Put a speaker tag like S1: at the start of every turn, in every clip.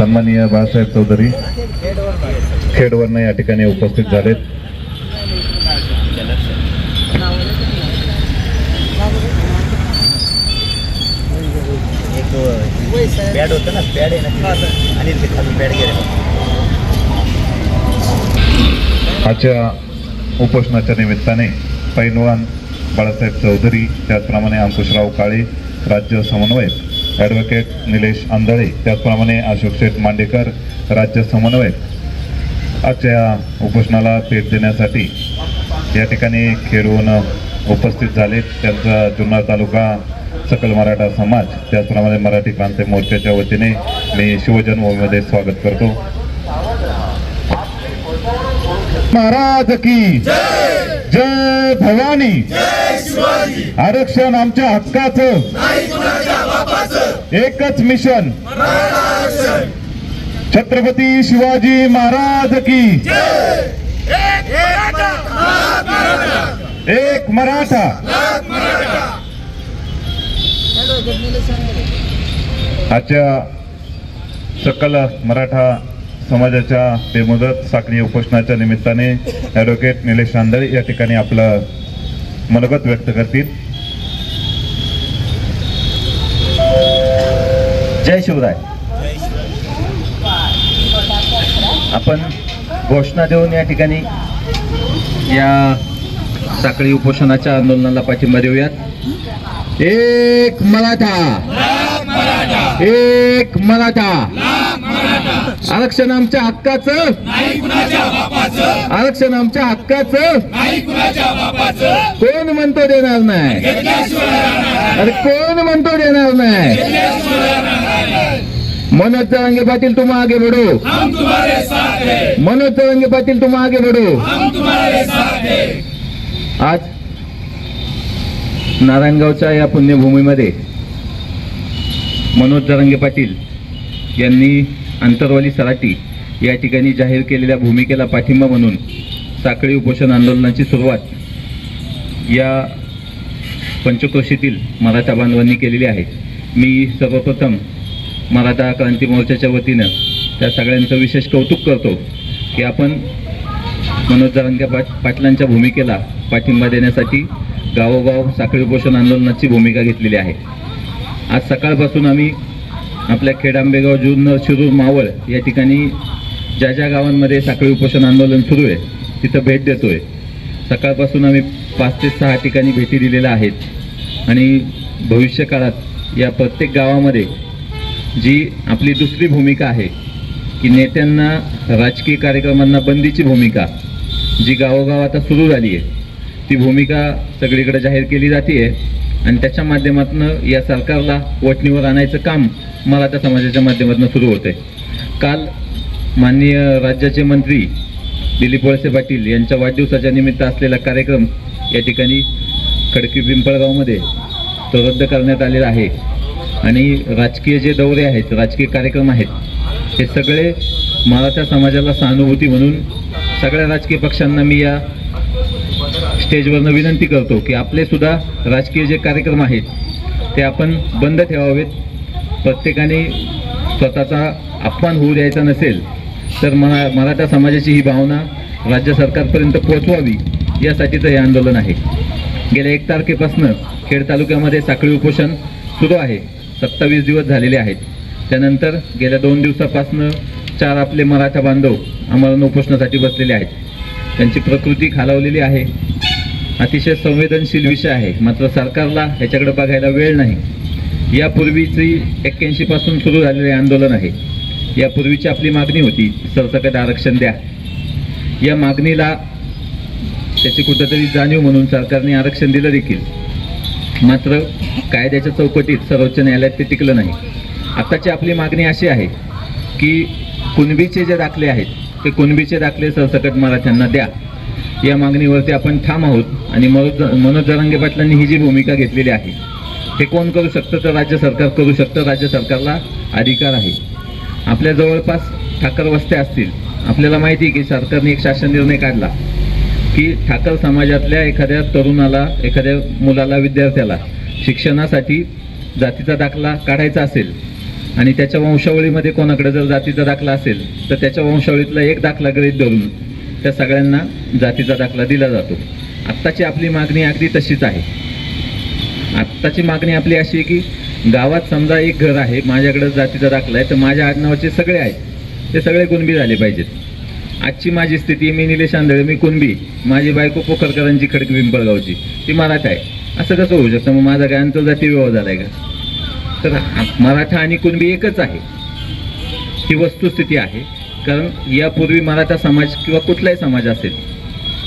S1: सन्माननीय बाळासाहेब चौधरी खेडवरनं या ठिकाणी उपस्थित झालेत।
S2: पॅड होतं ना, पॅड आहे ना आणि ते खाली पॅड गेले।
S1: आजच्या उपोषणाच्या निमित्ताने पैलवान बाळासाहेब चौधरी, त्याचप्रमाणे अंकुशराव काळे राज्य समन्वयक, ॲडव्होकेट निलेश आंधळे, त्याचप्रमाणे अशोक शेठ मांडेकर राज्य समन्वयक आजच्या उपोषणाला भेट देण्यासाठी या ठिकाणी खेडून उपस्थित झालेत। त्यांचा जुन्नर तालुका सकल मराठा समाज, त्याचप्रमाणे मराठी क्रांती मोर्चाच्या वतीने मी शिवजन्मभूमीमध्ये स्वागत करतो। महाराज की जय, जय भवानी, जय शिवाजी। आरक्षण आमच्या हक्काचं, नाही कुणाच्या बापाचं, एकच मिशन मराठा आरक्षण। छत्रपती शिवाजी महाराज की जय। एक मराठा, लाख मराठा, एक मराठा, लाख मराठा। आजच्या सकल मराठा समाजाच्या बेमुदत साखळी उपोषणाच्या निमित्ताने ॲडव्होकेट निलेश आंधळे या ठिकाणी आपलं मनोगत व्यक्त करतील।
S2: जय शिवराय। आपण घोषणा देऊन या ठिकाणी या साखळी उपोषणाच्या आंदोलनाला पाठिंबा देऊयात। एक मराठा, एक मराठा, आरक्षण आमच्या हक्काचं, नाही कुणाच्या बापाचं, आरक्षण आमच्या हक्काचं, नाही कुणाच्या बापाचं। कोण म्हणतो देणार नाही, अरे कोण म्हणतो देणार नाही। मनोज जरांगे पाटील तुम आगे बढ़ो, हम तुम्हारे साथ हैं। मनोज जरांगे पाटील तुम आगे बढ़ो, हम तुम्हारे साथ हैं। आज नारायणगावच्या या पुण्यभूमीमध्ये मनोज जरांगे पाटील यांनी आंतरवाली सराटी या ठिकाणी जाहीर केलेल्या भूमिकेला पाठिंबा म्हणून साखळी उपोषण आंदोलनाची सुरुवात या पंचक्रोशीतील मराठा बांधवांनी केलेली आहे। मी सर्वप्रथम मराठा क्रांती मोर्चाच्या वतीनं त्या सगळ्यांचं विशेष कौतुक करतो की आपण मनोज जरांगे पाटलांच्या भूमिकेला पाठिंबा देण्यासाठी गावोगाव साखळी उपोषण आंदोलनाची भूमिका घेतलेली आहे। आज सकाळपासून आम्ही आपल्या खेड, आंबेगाव, जुन्नर, शिरूर, मावळ या ठिकाणी ज्या ज्या गावांमध्ये साखळी उपोषण आंदोलन सुरू आहे तिथं भेट देतोय। सकाळपासून आम्ही 5 ते 6 ठिकाणी भेटी दिलेल्या आहेत आणि भविष्य काळात या प्रत्येक गावामध्ये जी आपली दुसरी भूमिका आहे की नेत्यांना, राजकीय कार्यक्रमांना बंदीची भूमिका जी गावोगाव आता सुरू झाली आहे ती भूमिका सगळीकडे जाहीर केली जाते आणि त्याच्या माध्यमातून या सरकारला वटणीवर आणायचं काम मराठा समाजाच्या माध्यमातून सुरू होते। काल माननीय राज्याचे मंत्री दिलीप वळसे पाटील यांच्या वाढदिवसाच्या निमित्त असलेला कार्यक्रम या ठिकाणी खडकी पिंपळगावमध्ये तो रद्द करण्यात आलेला आहे आणि राजकीय जे दौरे आहेत, राजकीय कार्यक्रम आहेत, हे सगळे मराठा समाजाला सहानुभूती म्हणून सगळ्या राजकीय पक्षांना मी या स्टेजवरनं विनंती करतो की आपले सुद्धा राजकीय जे कार्यक्रम आहेत ते आपण बंद ठेवावेत। प्रत्येकाने स्वतःचा अपमान होऊ द्यायचा नसेल तर मराठा समाजाची ही भावना राज्य सरकारपर्यंत पोहोचवावी यासाठीचं हे आंदोलन आहे। गेल्या 1 तारखेपासून खेड तालुक्यामध्ये साखळी उपोषण सुरू आहे। 27 दिवस झालेले आहेत। त्यानंतर गेल्या 2 दिवसापासून 4 आपले मराठा बांधव आमरण उपोषणासाठी बसलेले आहेत। त्यांची प्रकृती खालावलेली आहे। अतिशय संवेदनशील विषय आहे, मात्र सरकारला ह्याच्याकडे बघायला वेळ नाही। यापूर्वीची 81 पासून सुरू झालेले आंदोलन आहे। यापूर्वीची आपली मागणी होती सरसकट आरक्षण द्या। या मागणीला त्याची कुठेतरी जाणीव म्हणून सरकारने आरक्षण दिलं देखील, मात्र कायद्याच्या चौकटीत सर्वोच्च न्यायालयात ते टिकलं नाही। आताची आपली मागणी अशी आहे की कुणबीचे जे दाखले आहेत ते कुणबीचे दाखले सरसकट मराठ्यांना द्या। या मागणीवरती आपण ठाम आहोत आणि मनोज जरांगे पाटलांनी ही जी भूमिका घेतलेली आहे हे कोण करू शकतं तर राज्य सरकार करू शकतं। राज्य सरकारला अधिकार आहे। आपल्या जवळपास ठाकर वस्त्या असतील, आपल्याला माहिती आहे की सरकारने एक शासन निर्णय काढला की ठाकर समाजातल्या एखाद्या तरुणाला, एखाद्या मुलाला, विद्यार्थ्याला शिक्षणासाठी जातीचा दाखला काढायचा असेल आणि त्याच्या वंशावळीमध्ये कोणाकडे जर जातीचा दाखला असेल तर त्याच्या वंशावळीतला एक दाखला गृहीत धरून त्या सगळ्यांना जातीचा दाखला दिला जातो. आत्ताची आपली मागणी अगदी तशीच आहे. आत्ताची मागणी आपली अशी आहे की गावात समजा एक घर आहे, माझ्याकडे जातीचा दाखला आहे, तर माझ्या आडनावाचे सगळे आहेत ते सगळे कुणबी झाले पाहिजेत. आजची माझी स्थिती, मी निलेश आंधळे, मी कुणबी, माझी बायको पोखरकरांची खडकी पिंपळगावची, ती मराठा आहे. असं कसं होऊ शकतं? मग माझा काय आंतरजातीय विवाह झालाय का? तर मराठा आणि कुणबी एकच आहे, ही वस्तुस्थिती आहे. कारण यापूर्वी मराठा समाज किंवा कुठलाही समाज असेल,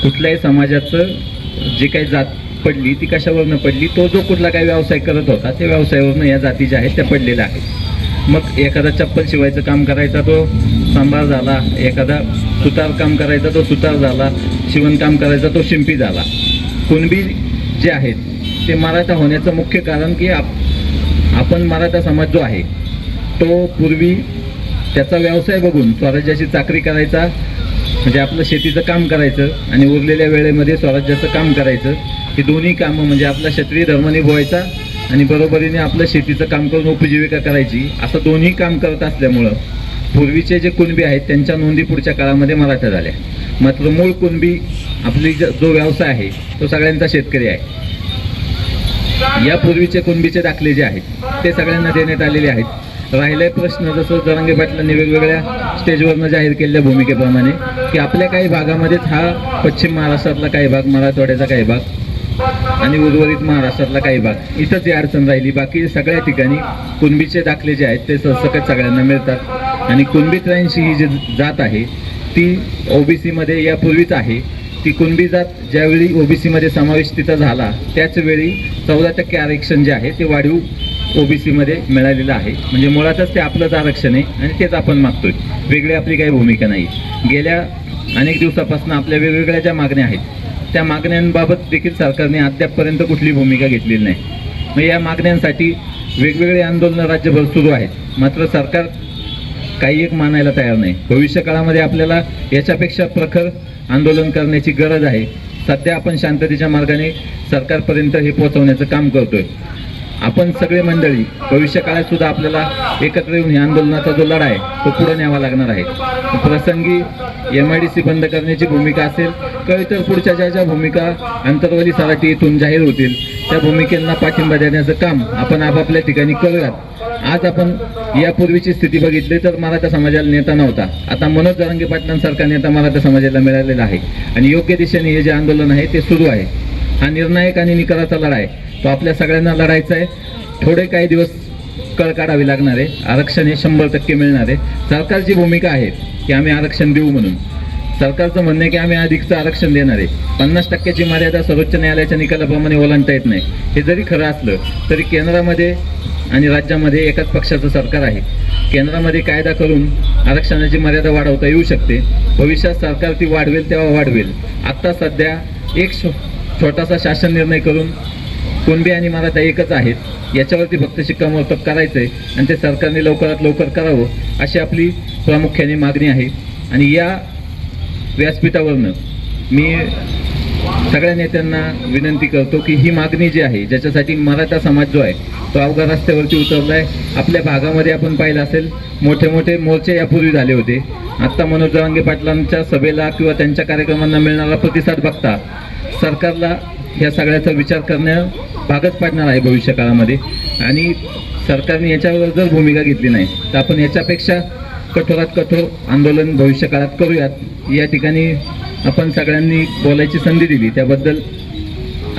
S2: कुठल्याही समाजाचं जे काही जात पडली ती कशावरनं पडली, तो जो कुठला काही व्यवसाय करत होता त्या व्यवसायावरनं या जाती ज्या आहेत त्या पडलेल्या आहेत. मग एखादा चप्पल शिवायचं काम करायचा तो सांबार झाला, एखादा सुतार काम करायचा तो सुतार झाला, शिवणकाम करायचा तो शिंपी झाला. कुणबी जे आहेत ते मराठा होण्याचं मुख्य कारण की आपण मराठा समाज जो आहे तो पूर्वी त्याचा व्यवसाय बघून स्वराज्याची चाकरी करायचा, म्हणजे आपलं शेतीचं काम करायचं आणि उरलेल्या वेळेमध्ये स्वराज्याचं काम करायचं. ही दोन्ही कामं म्हणजे आपला क्षत्रिय धर्म निभवायचा आणि बरोबरीने आपलं शेतीचं काम करून उपजीविका करायची, असं दोन्ही काम करत असल्यामुळं पूर्वीचे जे कुणबी आहेत त्यांच्या नोंदी पुढच्या काळामध्ये मराठा झाल्या. मात्र मूळ कुणबी आपली जो व्यवसाय आहे तो सगळ्यांचा शेतकरी आहे. यापूर्वीचे कुणबीचे दाखले जे आहेत ते सगळ्यांना देण्यात आलेले आहेत. राहिलाय प्रश्न, जसं जरांगे पाटलांनी वेगवेगळ्या स्टेजवरनं जाहीर केलेल्या भूमिकेप्रमाणे, की आपल्या काही भागामध्येच हा पश्चिम महाराष्ट्रातला काही भाग, मराठवाड्याचा काही भाग आणि उर्वरित महाराष्ट्रातला काही भाग, इथंच ही अडचण राहिली. बाकी सगळ्या ठिकाणी कुणबीचे दाखले जे आहेत ते सरसकट सगळ्यांना मिळतात. आणि कुणबी 83 ही जी जात आहे ती ओबीसीमध्ये यापूर्वीच आहे. ती कुणबी जात ज्यावेळी ओबीसीमध्ये समावेश तिचा झाला त्याच वेळी 14% आरक्षण जे आहे ते वाढीव ओबीसीमध्ये मिळालेलं आहे. म्हणजे मुळातच ते आपलंच आरक्षण आहे आणि तेच आपण मागतोय, वेगळी आपली काही भूमिका नाही. गेल्या अनेक दिवसापासून आपल्या वेगवेगळ्या ज्या मागण्या आहेत त्या मागण्यांबाबत देखील सरकारने अद्यापपर्यंत कुठली भूमिका घेतलेली नाही. मग या मागण्यांसाठी वेगवेगळे आंदोलनं राज्यभर सुरू आहेत, मात्र सरकार काही एक मानायला तयार नाही. भविष्य काळामध्ये आपल्याला याच्यापेक्षा प्रखर आंदोलन करण्याची गरज आहे. सध्या आपण शांततेच्या मार्गाने सरकारपर्यंत हे पोहोचवण्याचं काम करतोय. आपण सगळे मंडळी भविष्य काळात सुद्धा आपल्याला एकत्र येऊन ह्या आंदोलनाचा जो लढा आहे तो पुढे न्यावा लागणार आहे. प्रसंगी MIDC बंद करण्याची भूमिका असेल किंवा इतर पुढच्या ज्या भूमिका आंतरवाली सराटी इथून जाहीर होतील त्या भूमिकेला पाठिंबा देण्याचं काम आपण आपापल्या ठिकाणी करूयात. आज आपण यापूर्वीची स्थिती बघितली तर मराठा समाजाला नेता नव्हता, आता मनोज जरांगे पाटलांसारखा नेता मराठा समाजाला मिळालेला आहे आणि योग्य दिशेने हे जे आंदोलन आहे ते सुरू आहे. हा निर्णायक आणि निकालाचा लढा आहे, तो आपल्या सगळ्यांना लढायचा आहे. थोडे काही दिवस कळ काढावी लागणार आहे. आरक्षण हे 100% मिळणार आहे. सरकारची भूमिका आहे की आम्ही आरक्षण देऊ म्हणून. सरकारचं म्हणणं आहे की आम्ही अधिकचं आरक्षण देणार आहे. 50%ची मर्यादा सर्वोच्च न्यायालयाच्या निकालाप्रमाणे ओलांडता येत नाही. हे जरी खरं असलं तरी केंद्रामध्ये आणि राज्यामध्ये एकाच पक्षाचं सरकार आहे. केंद्रामध्ये कायदा करून आरक्षणाची मर्यादा वाढवता येऊ शकते. भविष्यात सरकार ती वाढवेल तेव्हा वाढवेल. आत्ता सध्या एक छोटासा शासन निर्णय करून कुणबी आणि मराठा एकच आहेत याच्यावरती फक्त शिक्कामोर्तब करायचं आहे आणि ते सरकारने लवकरात लवकर करावं अशी आपली प्रामुख्याने मागणी आहे. आणि या व्यासपीठावरनं मी सगळ्या नेत्यांना विनंती करतो की ही मागणी जी आहे, ज्याच्यासाठी मराठा समाज जो आहे तो अवघा रस्त्यावरती उतरला आहे. आपल्या भागामध्ये आपण पाहिलं असेल मोठे मोठे मोर्चे यापूर्वी झाले होते. आत्ता मनोज जरांगे पाटलांच्या सभेला किंवा त्यांच्या कार्यक्रमांना मिळणारा प्रतिसाद बघता सरकारला ह्या सगळ्याचा विचार करण्या भागच पाडणार आहे भविष्य काळामध्ये. आणि सरकारने याच्यावर जर भूमिका घेतली नाही तर आपण याच्यापेक्षा कठोरात कठोर आंदोलन भविष्य काळात करूयात. या ठिकाणी आपण सगळ्यांनी बोलायची संधी दिली त्याबद्दल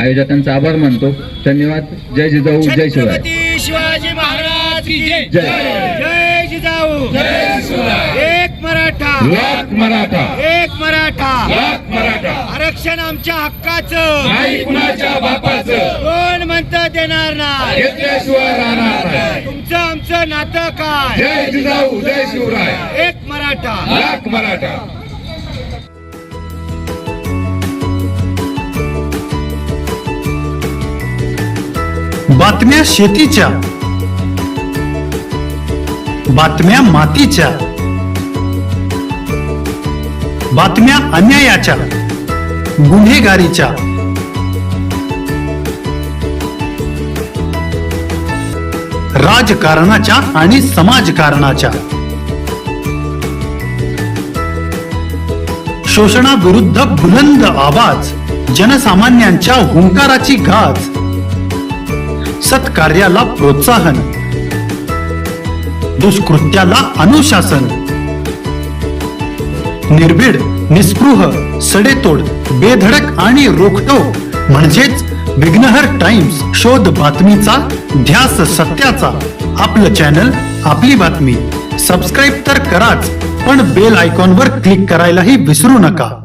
S2: आयोजकांचा आभार मानतो. धन्यवाद. जय जिजाऊ, जय शिवराय.
S3: छत्रपती शिवाजी महाराज की जय.
S2: जय.
S3: जय जिजाऊ,
S4: जय शिवराय.
S3: एक मराठा,
S4: लाख मराठा,
S3: एक मराठा.
S4: लाख मराठा.
S3: आरक्षण आमच्या हक्काचं,
S4: नाही कुणाच्या बापाचं.
S3: कोण म्हणतं देणार नाही.
S4: घेतल्याशिवाय राहणार नाही.
S3: तुमचं आमचं नातं काय.
S4: जय जिजाऊ, जय शिवराय.
S3: एक मराठा.
S4: लाख मराठा.
S5: बातम्या शेतीच्या, बातम्या मातीच्या, बातम्या अन्यायाच्या, गुन्हेगारीच्या, राजकारणाच्या आणि समाजकारणाच्या. शोषणाविरुद्ध बुलंद आवाज, जनसामान्यांच्या हुंकाराची गाज, सत्कार्याला प्रोत्साहन, दुष्कृत्याला अनुशासन. निर्भीड, निस्पृह, सडेतोड, बेधडक आणि रोखठोक म्हणजेच विघ्नहर टाइम्स. शोध बातमीचा, ध्यास सत्याचा. आपलं चॅनल, आपली बातमी. सबस्क्राईब तर कराच, पण बेल आयकॉनवर क्लिक करायलाही विसरू नका.